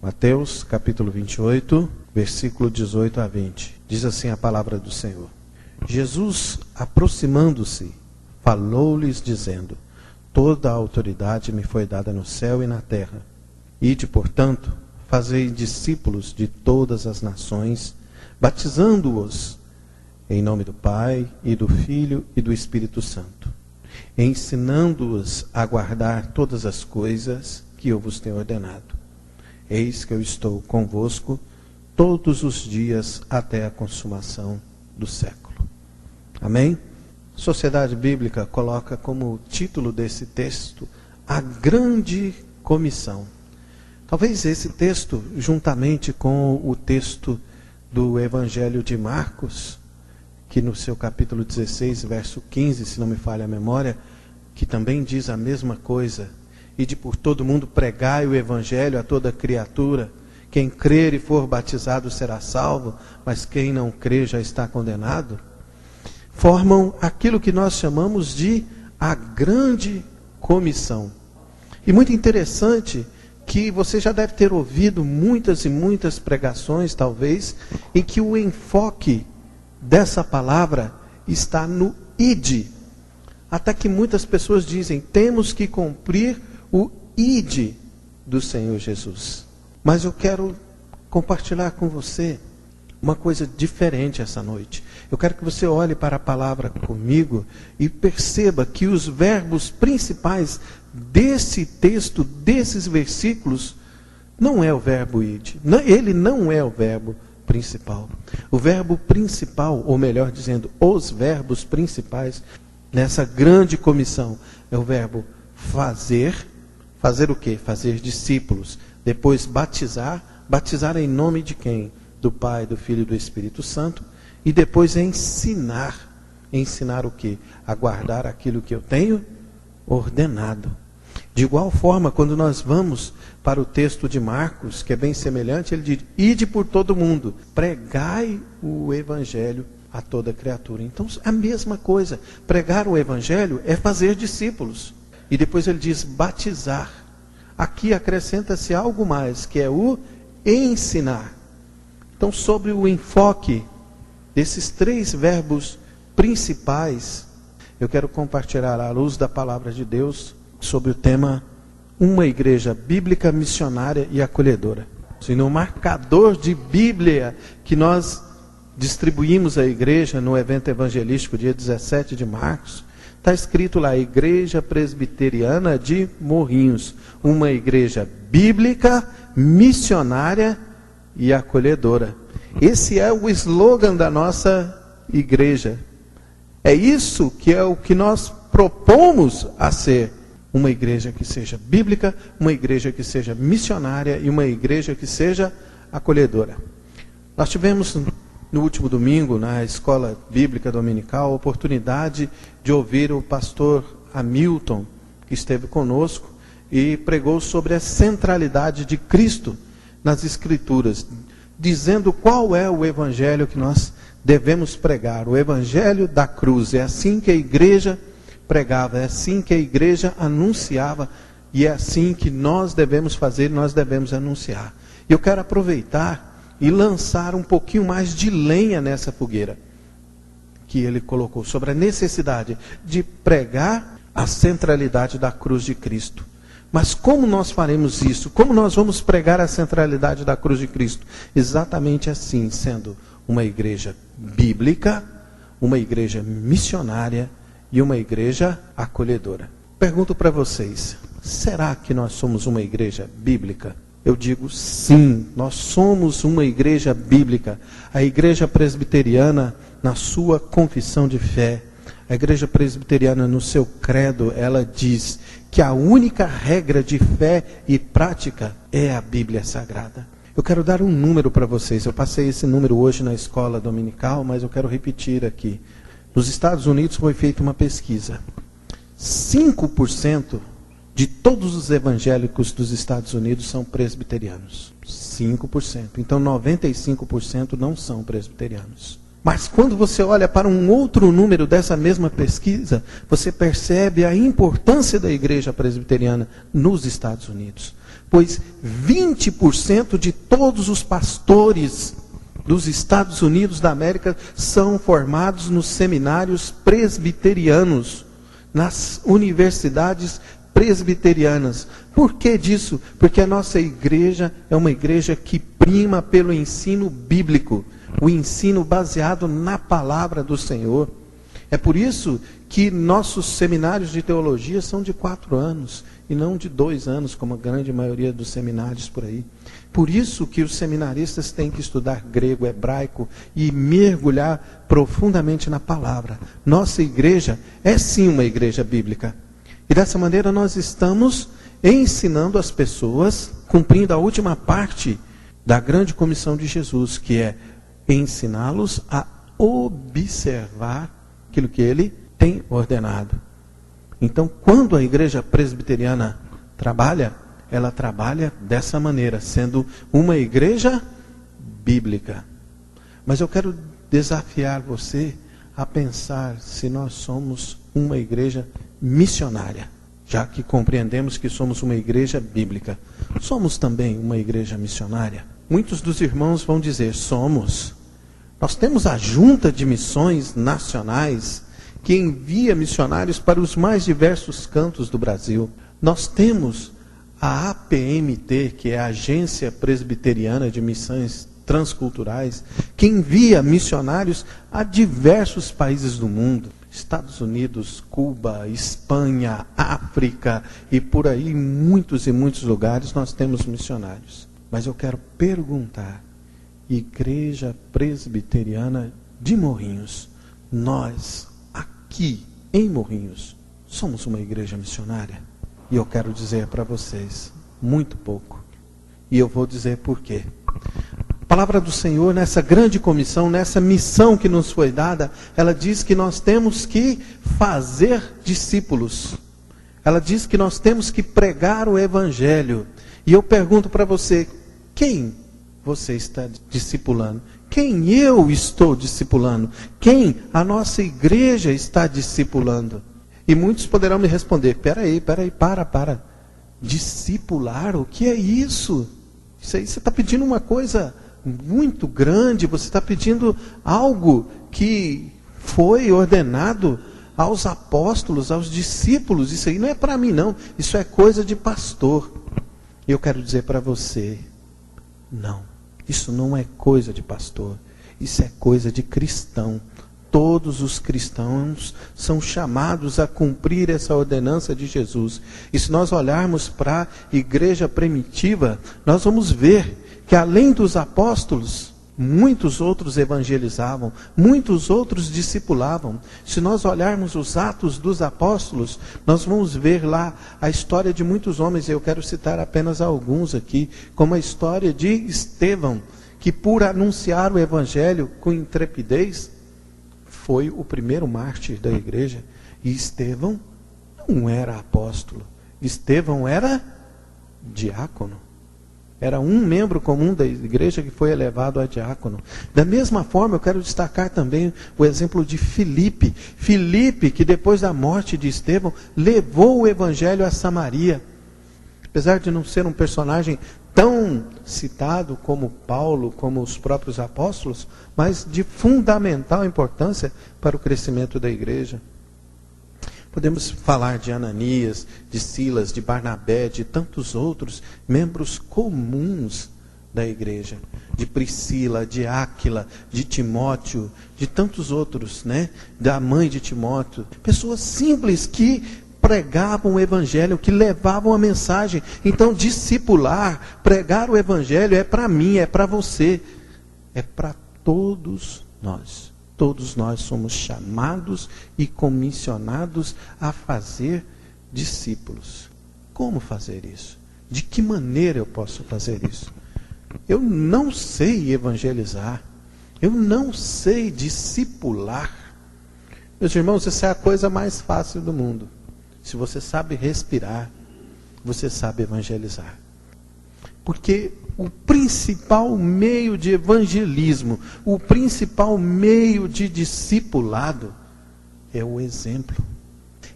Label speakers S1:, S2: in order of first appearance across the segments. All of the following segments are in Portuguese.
S1: Mateus capítulo 28, versículo 18 a 20. Diz assim a palavra do Senhor. Jesus, aproximando-se, falou-lhes dizendo: toda a autoridade me foi dada no céu e na terra. Ide, portanto, fazei discípulos de todas as nações, batizando-os em nome do Pai, e do Filho e do Espírito Santo, ensinando-os a guardar todas as coisas que eu vos tenho ordenado. Eis que eu estou convosco todos os dias até a consumação do século. Amém? A Sociedade Bíblica coloca como título desse texto a Grande Comissão. Talvez esse texto, juntamente com o texto do Evangelho de Marcos, que no seu capítulo 16, verso 15, se não me falha a memória, que também diz a mesma coisa: ide por todo mundo, pregai o Evangelho a toda criatura. Quem crer e for batizado será salvo, mas quem não crer já está condenado. Formam aquilo que nós chamamos de a Grande Comissão. E muito interessante que você já deve ter ouvido muitas e muitas pregações, talvez, em que o enfoque dessa palavra está no ide. Até que muitas pessoas dizem: temos que cumprir o ide do Senhor Jesus. Mas eu quero compartilhar com você uma coisa diferente essa noite. Eu quero que você olhe para a palavra comigo e perceba que os verbos principais desse texto, desses versículos, não é o verbo ide. Ele não é o verbo principal. O verbo principal, ou melhor dizendo, os verbos principais nessa grande comissão é o verbo fazer. Fazer o quê? Fazer discípulos. Depois batizar. Batizar em nome de quem? Do Pai, do Filho e do Espírito Santo. E depois ensinar. Ensinar o quê? A guardar aquilo que eu tenho ordenado. De igual forma, quando nós vamos para o texto de Marcos, que é bem semelhante, ele diz: ide por todo mundo, pregai o Evangelho a toda criatura. Então, a mesma coisa. Pregar o Evangelho é fazer discípulos. E depois ele diz batizar. Aqui acrescenta-se algo mais, que é o ensinar. Então, sobre o enfoque desses três verbos principais, eu quero compartilhar à luz da palavra de Deus sobre o tema uma igreja bíblica, missionária e acolhedora. E no marcador de Bíblia que nós distribuímos à igreja no evento evangelístico dia 17 de março, está escrito lá: Igreja Presbiteriana de Morrinhos, uma igreja bíblica, missionária e acolhedora. Esse é o slogan da nossa igreja. É isso que é o que nós propomos a ser. Uma igreja que seja bíblica, uma igreja que seja missionária e uma igreja que seja acolhedora. Nós tivemos no último domingo, na escola bíblica dominical, a oportunidade de ouvir o pastor Hamilton, que esteve conosco e pregou sobre a centralidade de Cristo nas Escrituras, dizendo qual é o evangelho que nós devemos pregar, o evangelho da cruz. É assim que a igreja pregava, é assim que a igreja anunciava, e é assim que nós devemos fazer, nós devemos anunciar. E eu quero aproveitar e lançar um pouquinho mais de lenha nessa fogueira que ele colocou, sobre a necessidade de pregar a centralidade da cruz de Cristo. Mas como nós faremos isso? Como nós vamos pregar a centralidade da cruz de Cristo? Exatamente assim, sendo uma igreja bíblica, uma igreja missionária e uma igreja acolhedora. Pergunto para vocês: será que nós somos uma igreja bíblica? Eu digo sim, nós somos uma igreja bíblica. A igreja presbiteriana, na sua confissão de fé, a igreja presbiteriana no seu credo, ela diz que a única regra de fé e prática é a Bíblia Sagrada. Eu quero dar um número para vocês. Eu passei esse número hoje na escola dominical, mas eu quero repetir aqui. Nos Estados Unidos foi feita uma pesquisa. 5% de todos os evangélicos dos Estados Unidos são presbiterianos. 5%. Então 95% não são presbiterianos. Mas quando você olha para um outro número dessa mesma pesquisa, você percebe a importância da igreja presbiteriana nos Estados Unidos. pois 20% de todos os pastores dos Estados Unidos da América são formados nos seminários presbiterianos, nas universidades presbiterianas. Por que disso? Porque a nossa igreja é uma igreja que prima pelo ensino bíblico, o ensino baseado na palavra do Senhor. É por isso que nossos seminários de teologia são de 4 anos e não de 2 anos, como a grande maioria dos seminários por aí. Por isso que os seminaristas têm que estudar grego, hebraico e mergulhar profundamente na palavra. Nossa igreja é sim uma igreja bíblica. E dessa maneira nós estamos ensinando as pessoas, cumprindo a última parte da grande comissão de Jesus, que é ensiná-los a observar aquilo que ele tem ordenado. Então, quando a igreja presbiteriana trabalha, ela trabalha dessa maneira, sendo uma igreja bíblica. Mas eu quero desafiar você a pensar se nós somos uma igreja missionária, já que compreendemos que somos uma igreja bíblica. Somos também uma igreja missionária? Muitos dos irmãos vão dizer, somos. Nós temos a Junta de Missões Nacionais, que envia missionários para os mais diversos cantos do Brasil. Nós temos a APMT, que é a Agência Presbiteriana de Missões Transculturais, que envia missionários a diversos países do mundo. Estados Unidos, Cuba, Espanha, África e por aí, muitos e muitos lugares nós temos missionários. Mas eu quero perguntar, Igreja Presbiteriana de Morrinhos, nós aqui em Morrinhos somos uma igreja missionária? E eu quero dizer para vocês, muito pouco. E eu vou dizer por quê. A palavra do Senhor, nessa grande comissão, nessa missão que nos foi dada, ela diz que nós temos que fazer discípulos. Ela diz que nós temos que pregar o Evangelho. E eu pergunto para você, quem você está discipulando? Quem eu estou discipulando? Quem a nossa igreja está discipulando? E muitos poderão me responder, peraí, para. Discipular, o que é isso? Isso aí você está pedindo uma coisa muito grande, você está pedindo algo que foi ordenado aos apóstolos, aos discípulos. Isso aí não é para mim não, isso é coisa de pastor. E eu quero dizer para você, não, isso não é coisa de pastor, isso é coisa de cristão. Todos os cristãos são chamados a cumprir essa ordenança de Jesus. E se nós olharmos para a igreja primitiva, nós vamos ver que além dos apóstolos, muitos outros evangelizavam, muitos outros discipulavam. Se nós olharmos os Atos dos Apóstolos, nós vamos ver lá a história de muitos homens. Eu quero citar apenas alguns aqui, como a história de Estevão, que por anunciar o evangelho com intrepidez, foi o primeiro mártir da igreja. E Estevão não era apóstolo. Estevão era diácono. Era um membro comum da igreja que foi elevado a diácono. Da mesma forma, eu quero destacar também o exemplo de Filipe. Filipe, que depois da morte de Estevão, levou o evangelho a Samaria. Apesar de não ser um personagem tão citado como Paulo, como os próprios apóstolos, mas de fundamental importância para o crescimento da igreja. Podemos falar de Ananias, de Silas, de Barnabé, de tantos outros membros comuns da igreja, de Priscila, de Áquila, de Timóteo, de tantos outros, né? Da mãe de Timóteo, pessoas simples que pregavam o evangelho, que levavam a mensagem. Então, discipular, pregar o evangelho é para mim, é para você, é para todos nós. Todos nós somos chamados e comissionados a fazer discípulos. Como fazer isso? De que maneira eu posso fazer isso? Eu não sei evangelizar. Eu não sei discipular. Meus irmãos, essa é a coisa mais fácil do mundo. Se você sabe respirar, você sabe evangelizar. Porque o principal meio de evangelismo, o principal meio de discipulado é o exemplo.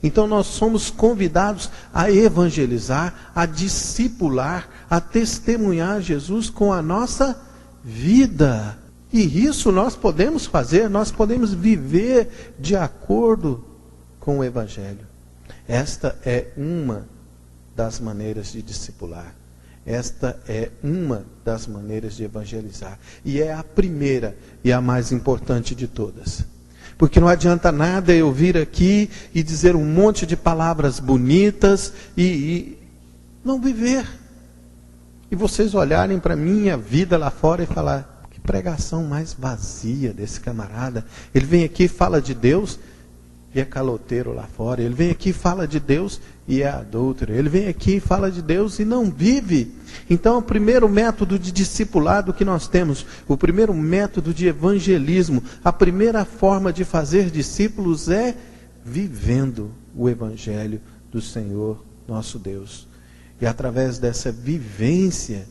S1: Então nós somos convidados a evangelizar, a discipular, a testemunhar Jesus com a nossa vida. E isso nós podemos fazer, nós podemos viver de acordo com o Evangelho. Esta é uma das maneiras de discipular. Esta é uma das maneiras de evangelizar. E é a primeira e a mais importante de todas. Porque não adianta nada eu vir aqui e dizer um monte de palavras bonitas e não viver. E vocês olharem para a minha vida lá fora e falar, que pregação mais vazia desse camarada. Ele vem aqui e fala de Deus e é caloteiro lá fora. Ele vem aqui e fala de Deus e é adúltero. Ele vem aqui e fala de Deus e não vive. Então, o primeiro método de discipulado que nós temos, o primeiro método de evangelismo, a primeira forma de fazer discípulos é vivendo o Evangelho do Senhor nosso Deus. E através dessa vivência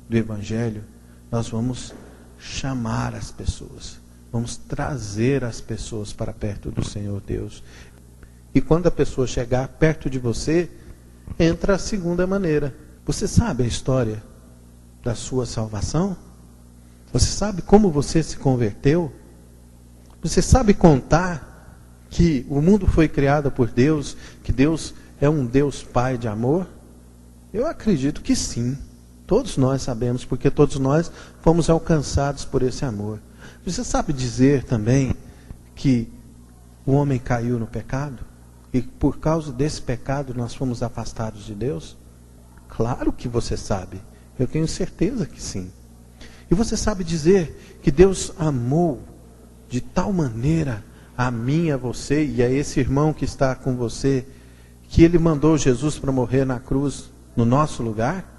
S1: do Evangelho, nós vamos chamar as pessoas. Vamos trazer as pessoas para perto do Senhor Deus. E quando a pessoa chegar perto de você, entra a segunda maneira. Você sabe a história da sua salvação? Você sabe como você se converteu? Você sabe contar que o mundo foi criado por Deus, que Deus é um Deus Pai de amor? Eu acredito que sim. Todos nós sabemos, porque todos nós fomos alcançados por esse amor. Você sabe dizer também que o homem caiu no pecado? E por causa desse pecado nós fomos afastados de Deus? Claro que você sabe. Eu tenho certeza que sim. E você sabe dizer que Deus amou de tal maneira a mim, a você e a esse irmão que está com você, que Ele mandou Jesus para morrer na cruz no nosso lugar?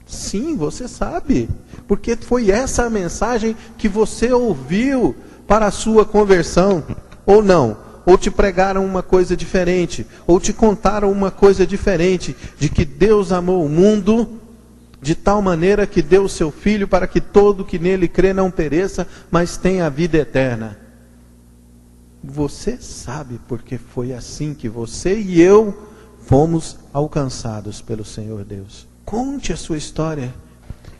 S1: Sim, você sabe, porque foi essa a mensagem que você ouviu para a sua conversão, ou não, ou te pregaram uma coisa diferente, ou te contaram uma coisa diferente, de que Deus amou o mundo de tal maneira que deu o seu Filho para que todo que nele crê não pereça, mas tenha a vida eterna. Você sabe porque foi assim que você e eu fomos alcançados pelo Senhor Deus. Conte a sua história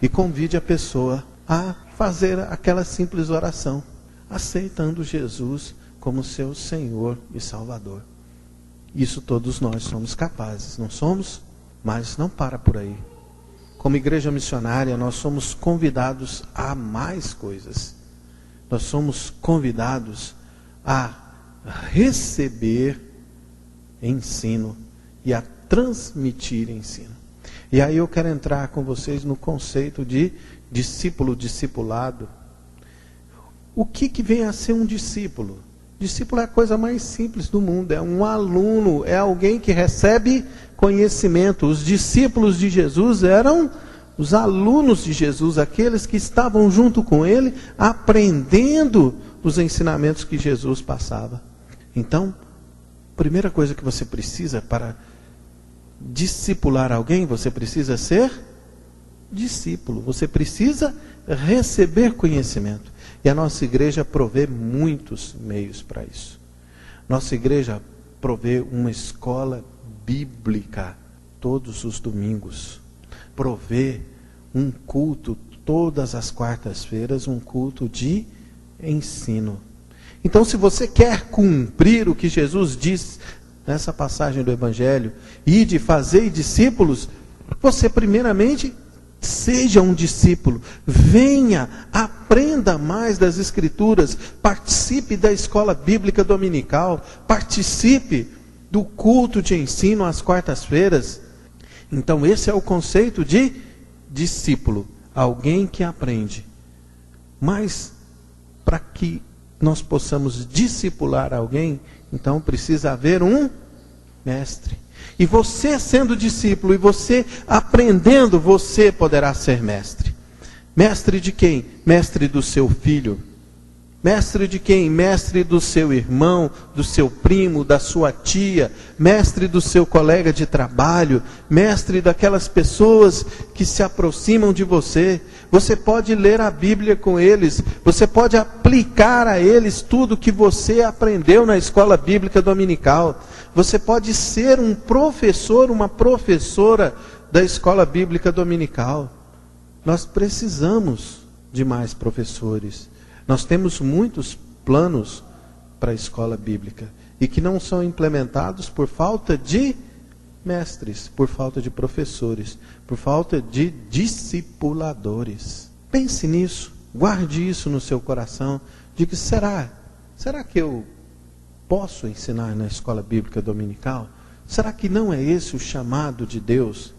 S1: e convide a pessoa a fazer aquela simples oração, aceitando Jesus como seu Senhor e Salvador. Isso todos nós somos capazes, não somos? Mas não para por aí. Como igreja missionária, nós somos convidados a mais coisas. Nós somos convidados a receber ensino e a transmitir ensino. E aí eu quero entrar com vocês no conceito de discípulo, discipulado. O que vem a ser um discípulo? Discípulo é a coisa mais simples do mundo, é um aluno, é alguém que recebe conhecimento. Os discípulos de Jesus eram os alunos de Jesus, aqueles que estavam junto com ele, aprendendo os ensinamentos que Jesus passava. Então, a primeira coisa que você precisa para discipular alguém, você precisa ser discípulo, você precisa receber conhecimento. E a nossa igreja provê muitos meios para isso. Nossa igreja provê uma escola bíblica todos os domingos. Provê um culto todas as quartas-feiras, um culto de ensino. Então, se você quer cumprir o que Jesus diz nessa passagem do Evangelho, e de fazer discípulos, você primeiramente seja um discípulo, venha, aprenda mais das Escrituras, participe da escola bíblica dominical, participe do culto de ensino às quartas-feiras. Então esse é o conceito de discípulo, alguém que aprende. Mas para que nós possamos discipular alguém, então precisa haver um mestre. E você sendo discípulo e você aprendendo, você poderá ser mestre. Mestre de quem? Mestre do seu filho. Mestre de quem? Mestre do seu irmão, do seu primo, da sua tia, mestre do seu colega de trabalho, mestre daquelas pessoas que se aproximam de você. Você pode ler a Bíblia com eles, você pode aplicar a eles tudo que você aprendeu na escola bíblica dominical. Você pode ser um professor, uma professora da escola bíblica dominical. Nós precisamos de mais professores. Nós temos muitos planos para a escola bíblica e que não são implementados por falta de mestres, por falta de professores, por falta de discipuladores. Pense nisso, guarde isso no seu coração. Diga, será que eu posso ensinar na escola bíblica dominical? Será que não é esse o chamado de Deus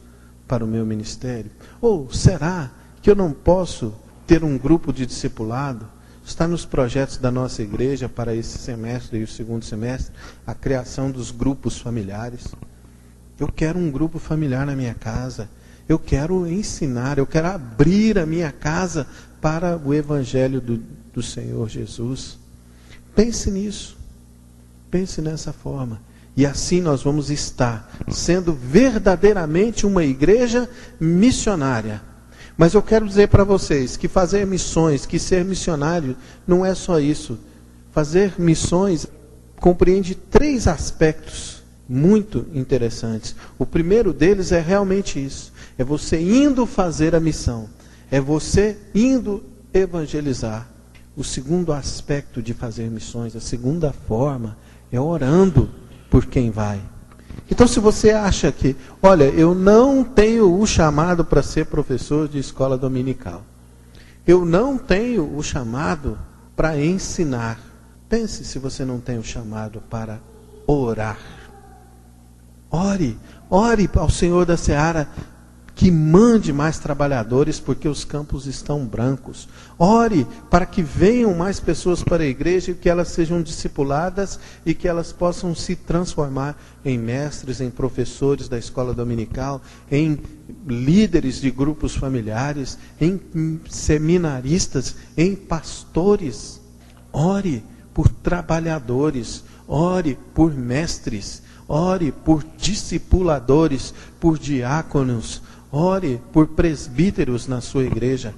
S1: para o meu ministério? Ou será que eu não posso ter um grupo de discipulado? Está nos projetos da nossa igreja para esse semestre e o segundo semestre, a criação dos grupos familiares. Eu quero um grupo familiar na minha casa. Eu quero ensinar, eu quero abrir a minha casa para o Evangelho do Senhor Jesus. Pense nisso. Pense nessa forma. E assim nós vamos estar sendo verdadeiramente uma igreja missionária. Mas eu quero dizer para vocês que fazer missões, que ser missionário, não é só isso. Fazer missões compreende 3 aspectos muito interessantes. O primeiro deles é realmente isso. É você indo fazer a missão. É você indo evangelizar. O segundo aspecto de fazer missões, a segunda forma, é orando por quem vai. Então, se você acha que, olha, eu não tenho o chamado para ser professor de escola dominical, eu não tenho o chamado para ensinar, pense se você não tem o chamado para orar. Ore ao Senhor da Seara que mande mais trabalhadores, porque os campos estão brancos. Ore para que venham mais pessoas para a igreja e que elas sejam discipuladas e que elas possam se transformar em mestres, em professores da escola dominical, em líderes de grupos familiares, em seminaristas, em pastores. Ore por trabalhadores, ore por mestres, ore por discipuladores, por diáconos, ore por presbíteros na sua igreja.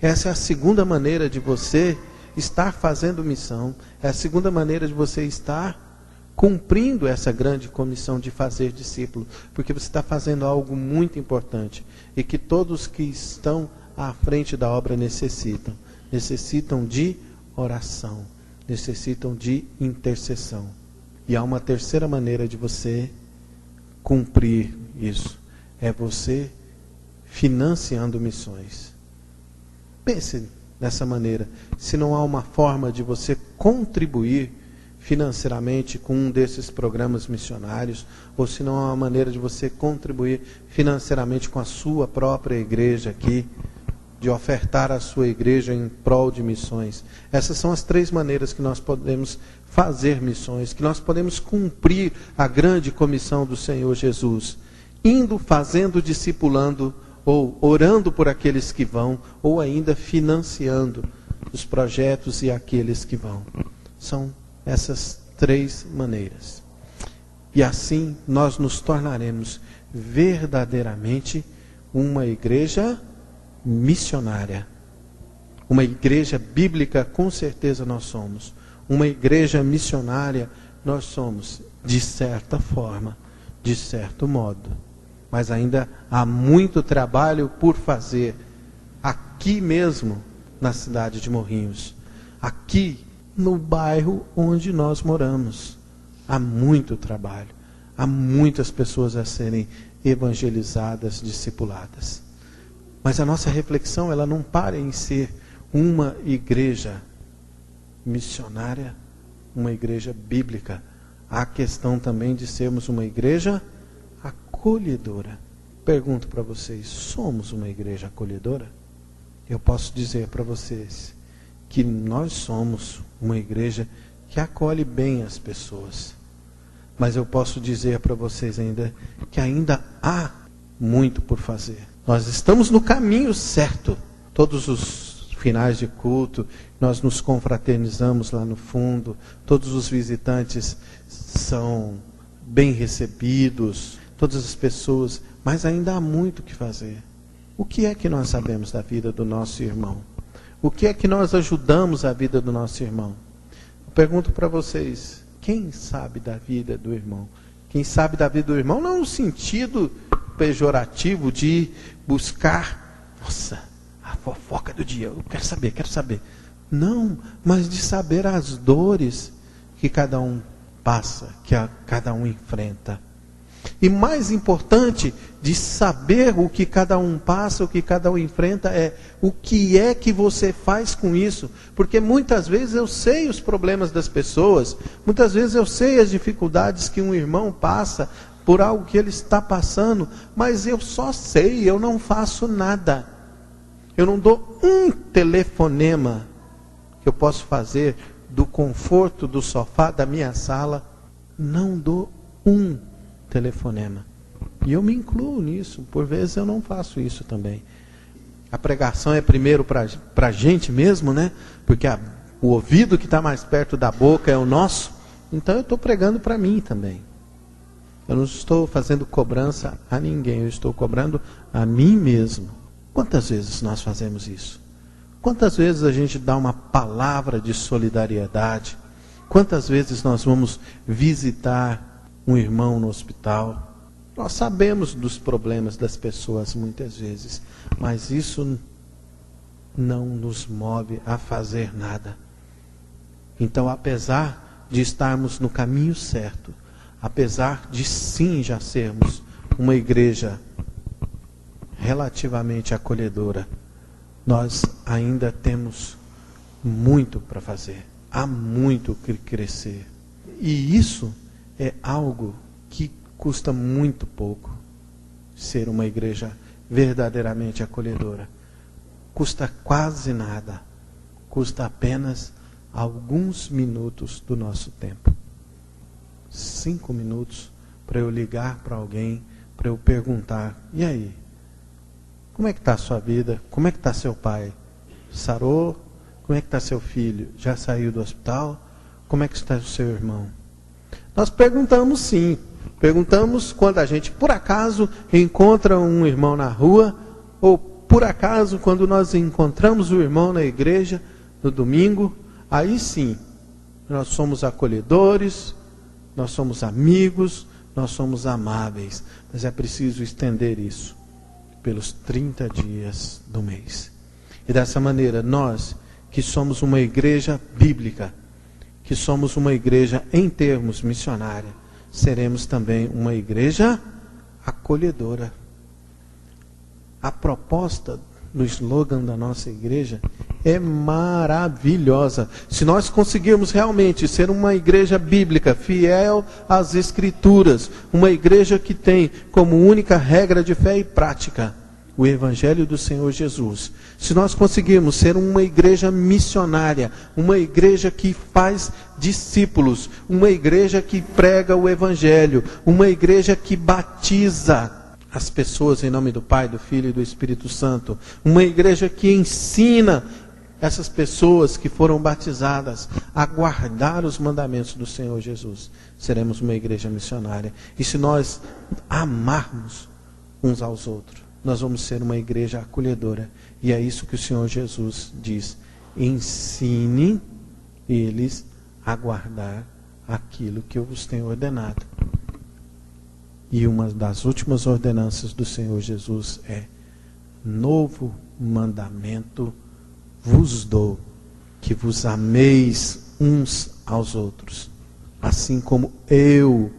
S1: Essa é a segunda maneira de você estar fazendo missão. É a segunda maneira de você estar cumprindo essa grande comissão de fazer discípulo. Porque você está fazendo algo muito importante e que todos que estão à frente da obra necessitam. Necessitam de oração. Necessitam de intercessão. E há uma terceira maneira de você cumprir isso. É você financiando missões. Pense dessa maneira. Se não há uma forma de você contribuir financeiramente com um desses programas missionários, ou se não há uma maneira de você contribuir financeiramente com a sua própria igreja aqui, de ofertar a sua igreja em prol de missões. Essas são as 3 maneiras que nós podemos fazer missões, que nós podemos cumprir a grande comissão do Senhor Jesus. Indo, fazendo, discipulando, ou orando por aqueles que vão, ou ainda financiando os projetos e aqueles que vão. São essas 3 maneiras. E assim nós nos tornaremos verdadeiramente uma igreja missionária. Uma igreja bíblica, com certeza nós somos. Uma igreja missionária nós somos, de certa forma, de certo modo. Mas ainda há muito trabalho por fazer aqui mesmo na cidade de Morrinhos, aqui no bairro onde nós moramos. Há muito trabalho, há muitas pessoas a serem evangelizadas, discipuladas. Mas a nossa reflexão, ela não para em ser uma igreja missionária, uma igreja bíblica. Há a questão também de sermos uma igreja acolhedora. Pergunto para vocês, somos uma igreja acolhedora? Eu posso dizer para vocês que nós somos uma igreja que acolhe bem as pessoas. Mas eu posso dizer para vocês que ainda há muito por fazer. Nós estamos no caminho certo. Todos os finais de culto, nós nos confraternizamos lá no fundo, todos os visitantes são bem recebidos, todas as pessoas, mas ainda há muito o que fazer. O que é que nós sabemos da vida do nosso irmão? O que é que nós ajudamos a vida do nosso irmão? Eu pergunto para vocês, quem sabe da vida do irmão? Quem sabe da vida do irmão não no sentido pejorativo de buscar, nossa, a fofoca do dia, eu quero saber. Não, mas de saber as dores que cada um passa, que cada um enfrenta. E mais importante, de saber o que cada um passa, o que cada um enfrenta, é o que é que você faz com isso. Porque muitas vezes eu sei os problemas das pessoas, muitas vezes eu sei as dificuldades que um irmão passa por algo que ele está passando, mas eu só sei, eu não faço nada. Eu não dou um telefonema que eu posso fazer do conforto do sofá da minha sala, não dou um telefonema. E eu me incluo nisso, por vezes eu não faço isso também. A pregação é primeiro para a gente mesmo, né? Porque o ouvido que está mais perto da boca é o nosso, então eu estou pregando para mim também. Eu não estou fazendo cobrança a ninguém, eu estou cobrando a mim mesmo. Quantas vezes nós fazemos isso? Quantas vezes a gente dá uma palavra de solidariedade? Quantas vezes nós vamos visitar um irmão no hospital? Nós sabemos dos problemas das pessoas muitas vezes, mas isso não nos move a fazer nada. Então, apesar de estarmos no caminho certo, apesar de sim já sermos uma igreja relativamente acolhedora, nós ainda temos muito para fazer. Há muito que crescer. E isso é algo que custa muito pouco. Ser uma igreja verdadeiramente acolhedora. Custa quase nada. Custa apenas alguns minutos do nosso tempo. 5 minutos para eu ligar para alguém, para eu perguntar, e aí? Como é que está a sua vida? Como é que está seu pai? Sarou? Como é que está seu filho? Já saiu do hospital? Como é que está o seu irmão? Nós perguntamos sim. Perguntamos quando a gente, por acaso, encontra um irmão na rua, ou por acaso, quando nós encontramos o irmão na igreja, no domingo, aí sim, nós somos acolhedores, nós somos amigos, nós somos amáveis. Mas é preciso estender isso pelos 30 dias do mês. E dessa maneira, nós, que somos uma igreja bíblica, que somos uma igreja em termos missionária, seremos também uma igreja acolhedora. A proposta do slogan da nossa igreja é maravilhosa. Se nós conseguirmos realmente ser uma igreja bíblica, fiel às Escrituras, uma igreja que tem como única regra de fé e prática o Evangelho do Senhor Jesus. Se nós conseguirmos ser uma igreja missionária, uma igreja que faz discípulos, uma igreja que prega o Evangelho, uma igreja que batiza as pessoas em nome do Pai, do Filho e do Espírito Santo, uma igreja que ensina essas pessoas que foram batizadas a guardar os mandamentos do Senhor Jesus, seremos uma igreja missionária. E se nós amarmos uns aos outros, nós vamos ser uma igreja acolhedora. E é isso que o Senhor Jesus diz: ensine eles a guardar aquilo que eu vos tenho ordenado. E uma das últimas ordenanças do Senhor Jesus é: novo mandamento vos dou, que vos ameis uns aos outros, assim como eu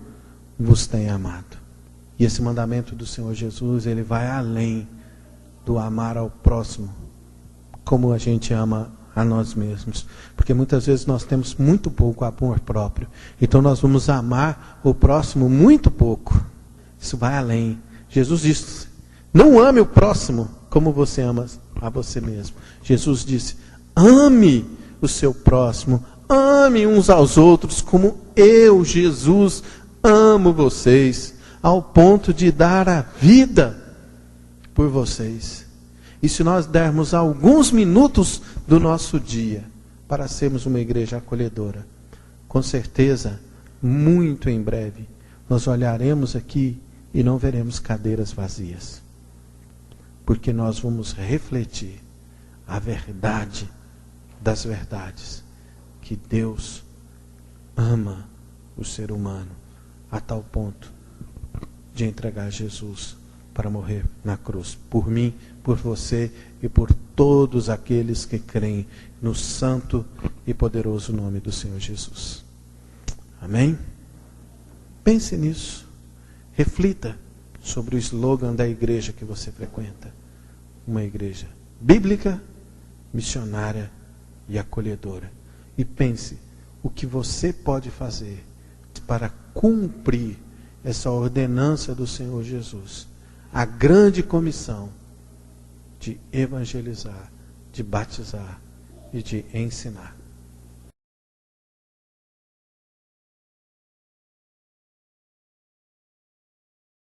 S1: vos tenho amado. E esse mandamento do Senhor Jesus, ele vai além do amar ao próximo, como a gente ama a nós mesmos. Porque muitas vezes nós temos muito pouco amor próprio. Então nós vamos amar o próximo muito pouco. Isso vai além. Jesus disse: não ame o próximo como você ama a você mesmo. Jesus disse: ame o seu próximo, ame uns aos outros como eu, Jesus, amo vocês, ao ponto de dar a vida por vocês. E se nós dermos alguns minutos do nosso dia para sermos uma igreja acolhedora. Com certeza, muito em breve, nós olharemos aqui e não veremos cadeiras vazias. Porque nós vamos refletir a verdade das verdades, que Deus ama o ser humano a tal ponto de entregar Jesus para morrer na cruz, por mim, por você e por todos aqueles que creem no santo e poderoso nome do Senhor Jesus. Amém? Pense nisso. Reflita sobre o slogan da igreja que você frequenta. Uma igreja bíblica, missionária e acolhedora. E pense o que você pode fazer para cumprir essa ordenança do Senhor Jesus. A grande comissão de evangelizar, de batizar e de ensinar.